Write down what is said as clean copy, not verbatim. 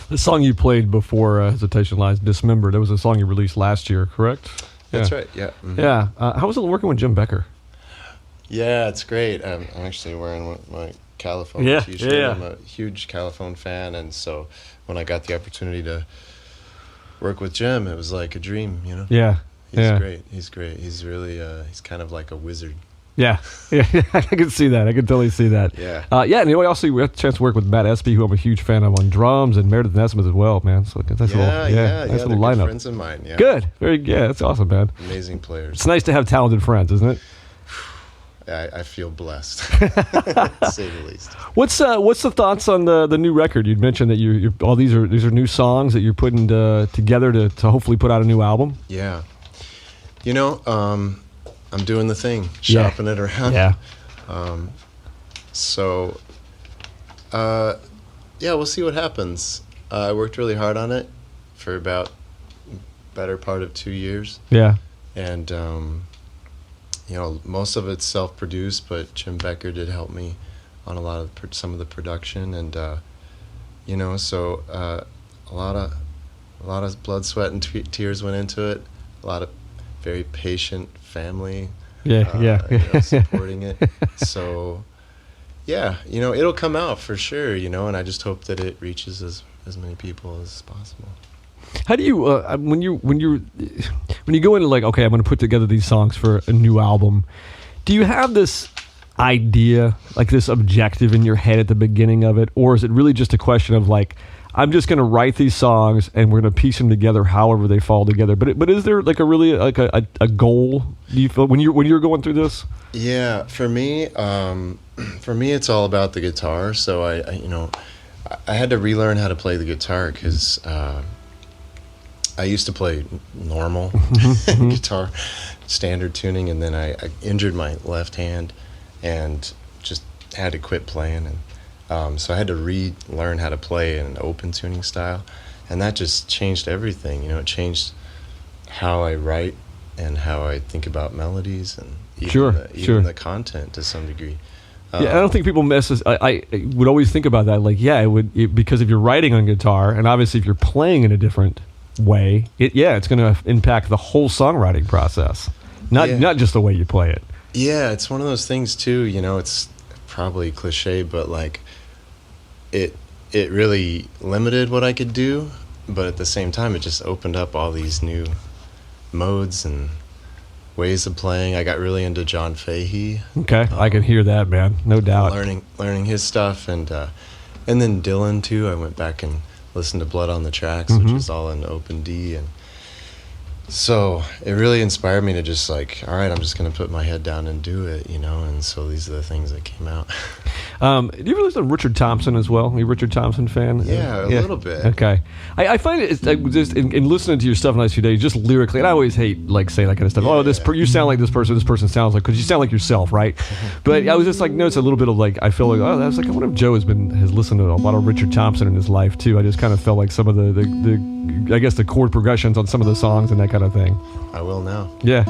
The song you played before Hesitation Lies, Dismembered, that was a song you released last year, correct? That's right, yeah. Mm-hmm. Yeah. How was it working with Jim Becker? Yeah, it's great. I'm actually wearing my Caliphone t-shirt. Yeah. I'm a huge Caliphone fan, and so when I got the opportunity to work with Jim, it was like a dream, you know? Yeah. He's great. He's great. He's really, he's kind of like a wizard. Yeah, I can see that. I can totally see that. Yeah. And you know, also we had a chance to work with Matt Espy, who I'm a huge fan of, on drums, and Meredith Nesmith as well, man. So that's nice they're little good lineup. friends of mine. Yeah. Good, that's awesome, man. Amazing players. It's nice to have talented friends, isn't it? I feel blessed, to say the least. What's the thoughts on the new record? You'd mentioned that you're all these are new songs that you're putting together to hopefully put out a new album. Yeah. You know, I'm doing the thing, shopping it around. Yeah. We'll see what happens. I worked really hard on it for about better part of 2 years. Yeah. And, most of it's self-produced, but Jim Becker did help me on a lot of some of the production, and a lot of blood, sweat, and tears went into it. A lot of very patient family. Supporting it. So, it'll come out for sure, and I just hope that it reaches as many people as possible. How do you when you go into like, okay, I'm going to put together these songs for a new album, do you have this idea, like this objective in your head at the beginning of it, or is it really just a question of like, I'm just going to write these songs and we're going to piece them together however they fall together? But is there like a goal, do you feel, when you're going through this? Yeah, for me it's all about the guitar. So I had to relearn how to play the guitar because I used to play normal guitar, standard tuning, and then I injured my left hand and just had to quit playing, and so I had to relearn how to play in an open tuning style, and that just changed everything. It changed how I write and how I think about melodies and even the content to some degree. I don't think people miss this. I would always think about that, like, because if you're writing on guitar, and obviously if you're playing in a different way, it's going to impact the whole songwriting process, not just the way you play it. Yeah, it's one of those things too. It's probably cliche, but like it really limited what I could do, but at the same time, it just opened up all these new modes and ways of playing. I got really into John Fahey. Okay, I can hear that, man. No doubt. Learning his stuff, and then Dylan too. I went back and listened to Blood on the Tracks, which is all in open D, and so it really inspired me to just like, all right, I'm just going to put my head down and do it, and so these are the things that came out. Do you ever listen to Richard Thompson as well? Are you a Richard Thompson fan? Yeah, a little bit. Okay. I find it's just in listening to your stuff in the last few days, just lyrically, and I always hate like saying that kind of stuff. You sound like this person sounds like, because you sound like yourself, right? But I was just like, it's a little bit of like, I feel like, that's like, I wonder if Joe has listened to a lot of Richard Thompson in his life too. I just kind of felt like some of the I guess the chord progressions on some of the songs and that kind of thing. I will now. Yeah.